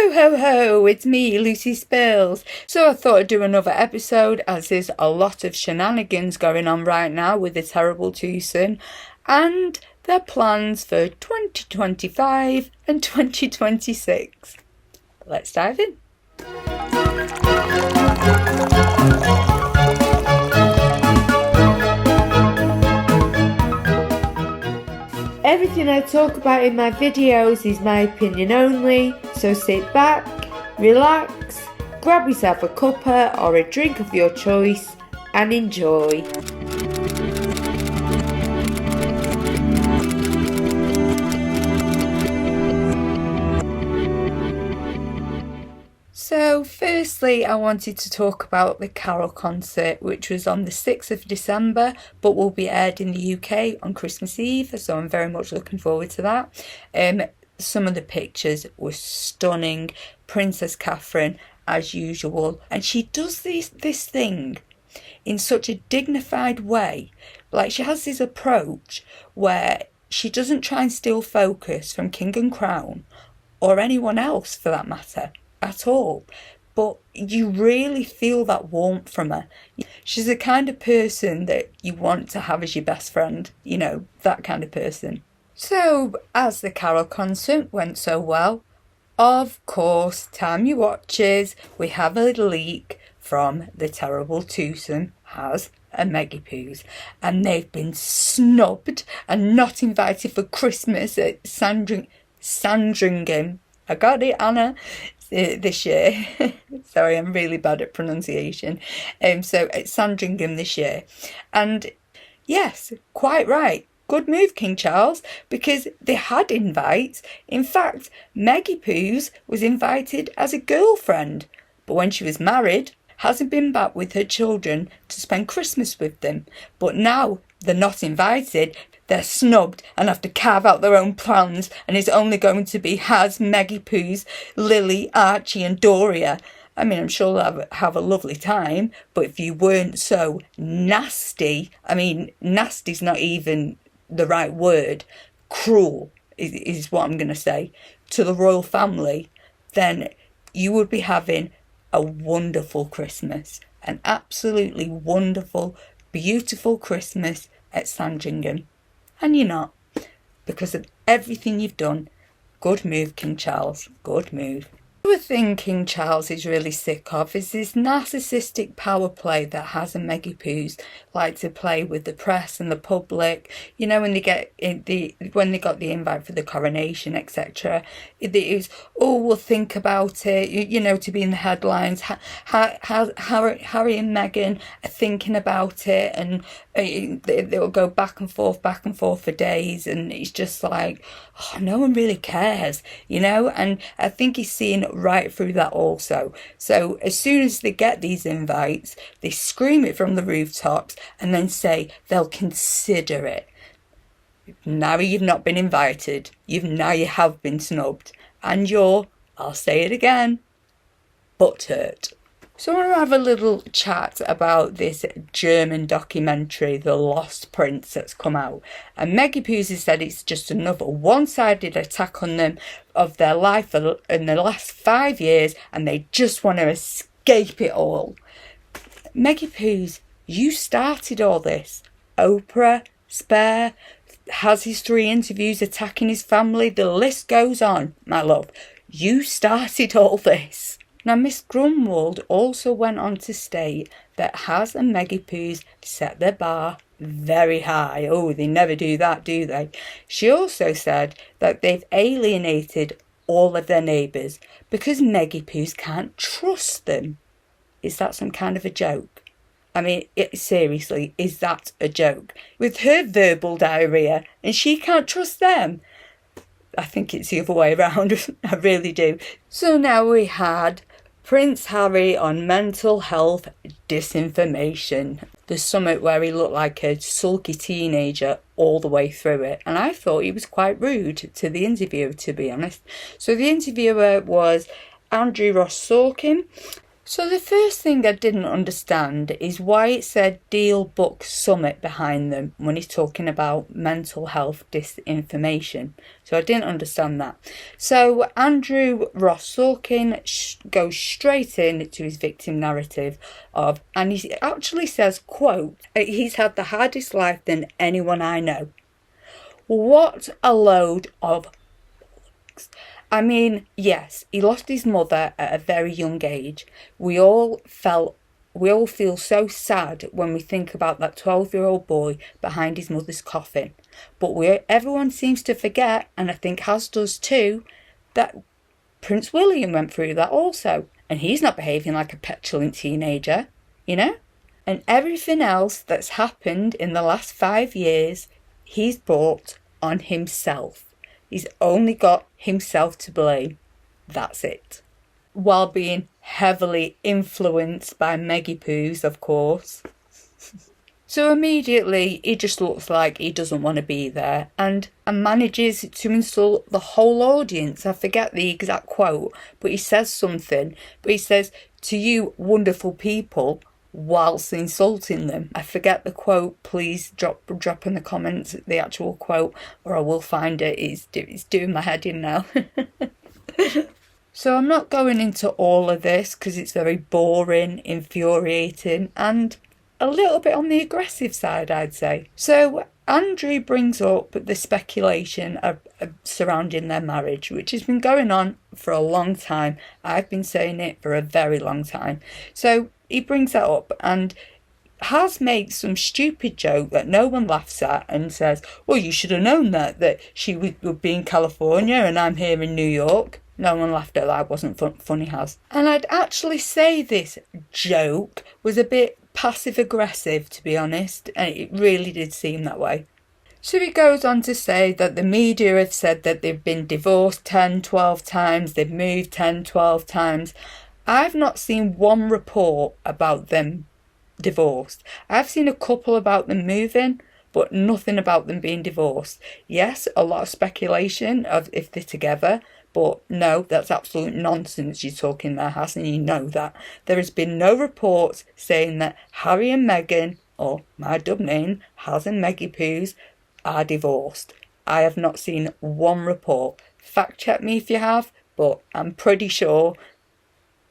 Ho ho ho, it's me, Lucie Spills. So I thought I'd do another episode as there's a lot of shenanigans going on right now with the terrible twosome and their plans for 2025 and 2026. Let's dive in. Everything I talk about in my videos is my opinion only, so sit back, relax, grab yourself a cuppa or a drink of your choice and enjoy. So firstly, I wanted to talk about the Carol concert, which was on the 6th of December, but will be aired in the UK on Christmas Eve, so I'm very much looking forward to that. Some of the pictures were stunning. Princess Catherine, as usual, and she does this thing in such a dignified way. Like, she has this approach where she doesn't try and steal focus from King and Crown, or anyone else for that matter, at all, but you really feel that warmth from her. She's the kind of person that you want to have as your best friend, you know, that kind of person. So as the Carol concert went so well, of course, time you watches, we have a leak from the terrible twosome, Has and Meggie Poos, and they've been snubbed and not invited for Christmas at Sandringham. I got it, Anna. This year. Sorry, I'm really bad at pronunciation. So it's Sandringham this year. And yes, quite right. Good move, King Charles, because they had invites. In fact, Meggie Poos was invited as a girlfriend, but when she was married, hasn't been back with her children to spend Christmas with them. But now they're not invited. They're snubbed and have to carve out their own plans, and it's only going to be Has, Meggie Poos, Lily, Archie and Doria. I mean, I'm sure they'll have a lovely time, but if you weren't so nasty, I mean, nasty's not even the right word, cruel is what I'm going to say, to the royal family, then you would be having a wonderful Christmas, an absolutely wonderful, beautiful Christmas at Sandringham. And you're not, because of everything you've done. Good move, King Charles. Good move. The other thing King Charles is really sick of is this narcissistic power play that Has and Meggie Poos like to play with the press and the public. You know, when they got the invite for the coronation, etc. It was, oh, we'll think about it. You know, to be in the headlines. Harry and Meghan are thinking about it, and they'll go back and forth for days, and it's just like, oh, no one really cares, you know. And I think he's seeing right through that also. So as soon as they get these invites, they scream it from the rooftops and then say they'll consider it. Now you've not been invited, now you have been snubbed, and you're, I'll say it again, butthurt. So I want to have a little chat about this German documentary, The Lost Prince, that's come out. And Meggie Poos has said it's just another one-sided attack on them of their life in the last 5 years, and they just want to escape it all. Meggie Poos, you started all this. Oprah, Spare, has his 3 interviews attacking his family. The list goes on, my love. You started all this. Now, Miss Grunwald also went on to state that Has and Meggie Poos set their bar very high. Oh, they never do that, do they? She also said that they've alienated all of their neighbours because Meggie Poos can't trust them. Is that some kind of a joke? I mean, seriously, is that a joke? With her verbal diarrhea, and she can't trust them? I think it's the other way around. I really do. So now we had Prince Harry on mental health disinformation. The summit where he looked like a sulky teenager all the way through it. And I thought he was quite rude to the interviewer, to be honest. So the interviewer was Andrew Ross Sorkin. So the first thing I didn't understand is why it said Deal Book Summit behind them when he's talking about mental health disinformation. So I didn't understand that. So Andrew Ross Sorkin goes straight into his victim narrative and he actually says, quote, he's had the hardest life than anyone I know. What a load of bollocks. I mean, yes, he lost his mother at a very young age. We all feel so sad when we think about that 12-year-old boy behind his mother's coffin. But everyone seems to forget, and I think Has does too, that Prince William went through that also. And he's not behaving like a petulant teenager, you know? And everything else that's happened in the last 5 years, he's brought on himself. He's only got himself to blame. That's it. While being heavily influenced by Meggie Poos, of course. So immediately, he just looks like he doesn't want to be there and manages to insult the whole audience. I forget the exact quote, but he says something. But he says, "To you wonderful people," whilst insulting them. I forget the quote. Please drop in the comments the actual quote, or I will find it. It's doing my head in now. So I'm not going into all of this because it's very boring, infuriating, and a little bit on the aggressive side, I'd say. So Andrew brings up the speculation surrounding their marriage, which has been going on for a long time. I've been saying it for a very long time. So he brings that up and Has made some stupid joke that no one laughs at and says, well, you should have known that she would be in California and I'm here in New York. No one laughed at that. It wasn't funny, Has. And I'd actually say this joke was a bit passive-aggressive, to be honest, and it really did seem that way. So he goes on to say that the media have said that they've been divorced 10, 12 times, they've moved 10, 12 times. I've not seen one report about them divorced. I've seen a couple about them moving, but nothing about them being divorced. Yes, a lot of speculation of if they're together, but no, that's absolute nonsense you're talking there, Has, and you know that. There has been no reports saying that Harry and Meghan, or my dub name, Has and Meggie Poos, are divorced. I have not seen one report. Fact check me if you have, but I'm pretty sure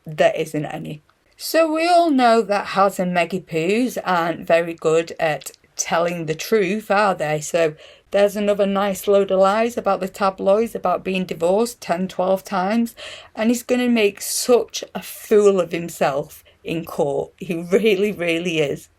there isn't any. So we all know that Has and Meggie Poos aren't very good at telling the truth, are they? So there's another nice load of lies about the tabloids about being divorced 10, 12 times. And he's going to make such a fool of himself in court. He really, really is.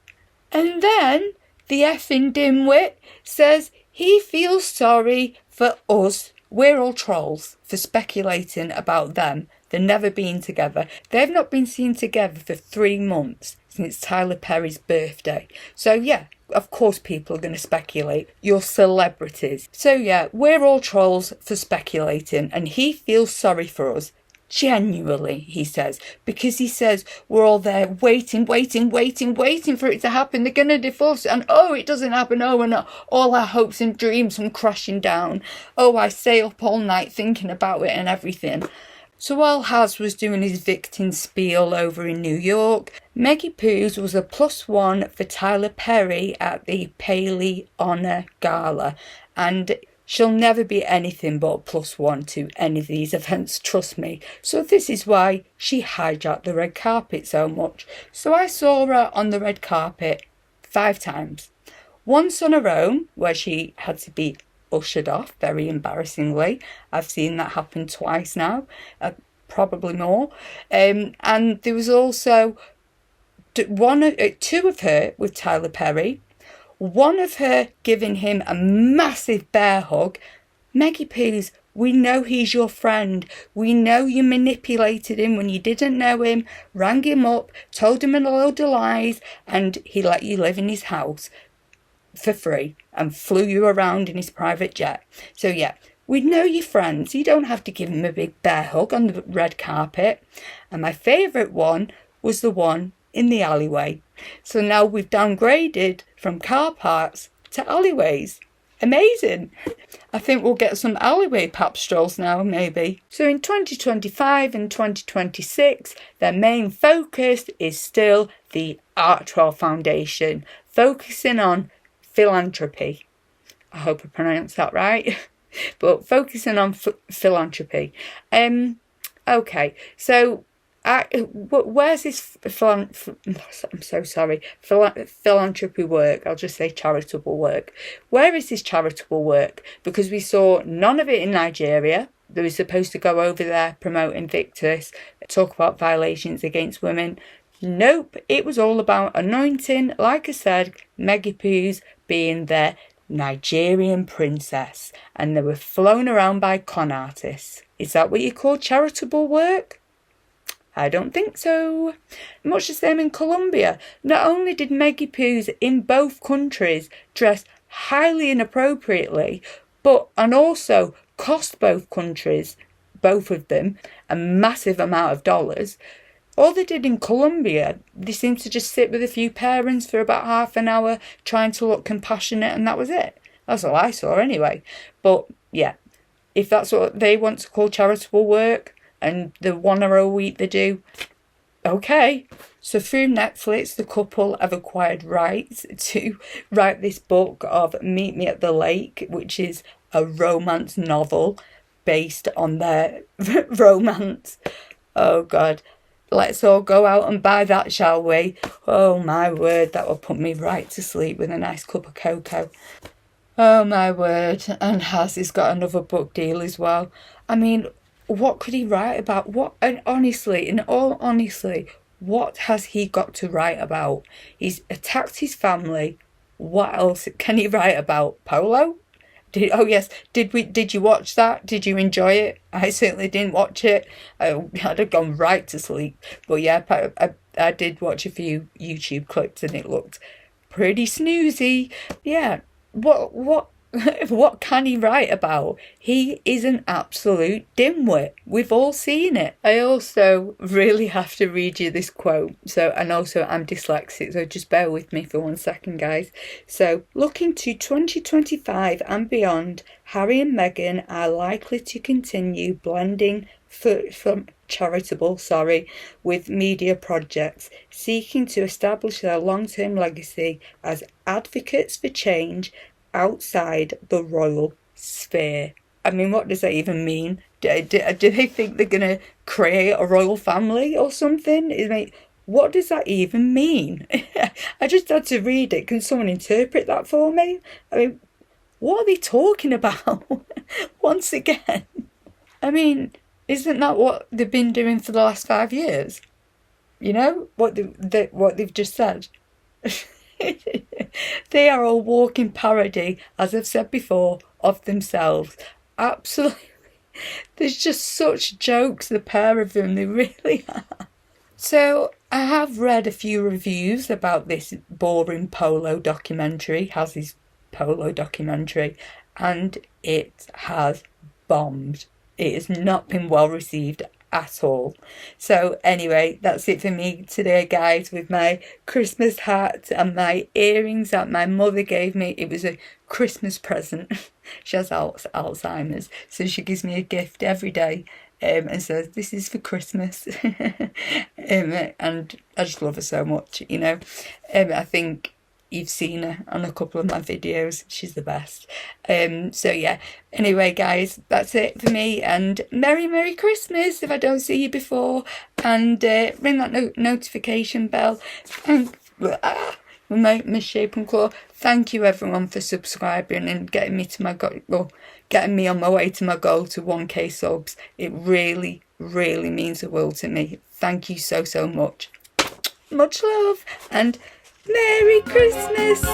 And then the effing dimwit says he feels sorry for us. We're all trolls for speculating about them. They've never been together. They've not been seen together for 3 months since Tyler Perry's birthday. So yeah, of course people are going to speculate. You're celebrities. So yeah, we're all trolls for speculating, and he feels sorry for us. Genuinely, he says, because he says we're all there waiting for it to happen. They're going to divorce, and oh, it doesn't happen. Oh, and all our hopes and dreams come crashing down. Oh, I stay up all night thinking about it and everything. So while Has was doing his victim spiel over in New York, Meggie Poos was a +1 for Tyler Perry at the Paley Honor Gala, and she'll never be anything but a +1 to any of these events, trust me. So this is why she hijacked the red carpet so much. So I saw her on the red carpet 5 times. Once on her own, where she had to be ushered off, very embarrassingly. I've seen that happen twice now, probably more. And there was also 2 of her with Tyler Perry. One of her giving him a massive bear hug. Meggie Poos, we know he's your friend. We know you manipulated him when you didn't know him, rang him up, told him a load of lies, and he let you live in his house for free and flew you around in his private jet. So yeah, we know you're friends. You don't have to give him a big bear hug on the red carpet. And my favourite one was the one in the alleyway. So now we've downgraded from car parks to alleyways. Amazing. I think we'll get some alleyway pap strolls now, maybe. So in 2025 and 2026, their main focus is still the Archewell Foundation, focusing on philanthropy. I hope I pronounced that right. But focusing on philanthropy. Okay, so where's this I'm so sorry, philanthropy work? I'll just say charitable work. Where is this charitable work? Because we saw none of it in Nigeria. They were supposed to go over there, promote Invictus, talk about violations against women. Nope, it was all about anointing, like I said, Meggy Poos being their Nigerian princess, and they were flown around by con artists. Is that what you call charitable work? I don't think so. Much the same in Colombia. Not only did Meggy Poos in both countries dress highly inappropriately, and also cost both countries, both of them, a massive amount of dollars. All they did in Colombia, they seemed to just sit with a few parents for about half an hour trying to look compassionate, and that was it. That's all I saw anyway. But yeah, if that's what they want to call charitable work, and the 1 hour a week they do, okay. So through Netflix, the couple have acquired rights to write this book of Meet Me at the Lake, which is a romance novel based on their romance. Oh God, let's all go out and buy that, shall we? Oh my word, that will put me right to sleep with a nice cup of cocoa. Oh my word, and Has got another book deal as well. I mean, what could he write about? And honestly, in all honesty, what has he got to write about? He's attacked his family. What else can he write about? Polo? Did you watch that? Did you enjoy it? I certainly didn't watch it. I'd have gone right to sleep. But yeah, I did watch a few YouTube clips and it looked pretty snoozy. Yeah, what can he write about? He is an absolute dimwit. We've all seen it. I also really have to read you this quote. And also I'm dyslexic, so just bear with me for 1 second, guys. So, looking to 2025 and beyond, Harry and Meghan are likely to continue blending charitable with media projects, seeking to establish their long-term legacy as advocates for change outside the royal sphere. I mean, what does that even mean? Do they think they're going to create a royal family or something? What does that even mean? I just had to read it. Can someone interpret that for me? I mean, what are they talking about? Once again. I mean, isn't that what they've been doing for the last 5 years? You know, what they've just said? They are a walking parody, as I've said before, of themselves. Absolutely. There's just such jokes, the pair of them, they really are. So, I have read a few reviews about this boring polo documentary, Haz's polo documentary, and it has bombed. It has not been well received at all. So anyway, that's it for me today, guys, with my Christmas hat and my earrings that my mother gave me. It was a Christmas present. She has Alzheimer's, so she gives me a gift every day and says, this is for Christmas. And I just love her so much, you know. I think you've seen her on a couple of my videos. She's the best. So yeah, anyway, guys, that's it for me, and Merry Christmas if I don't see you before, and ring that notification bell. And my misshapen claw. Thank you everyone for subscribing and getting me to my goal, getting me on my way to my goal to 1k subs. It really means the world to me. Thank you so much. Much love and Merry Christmas!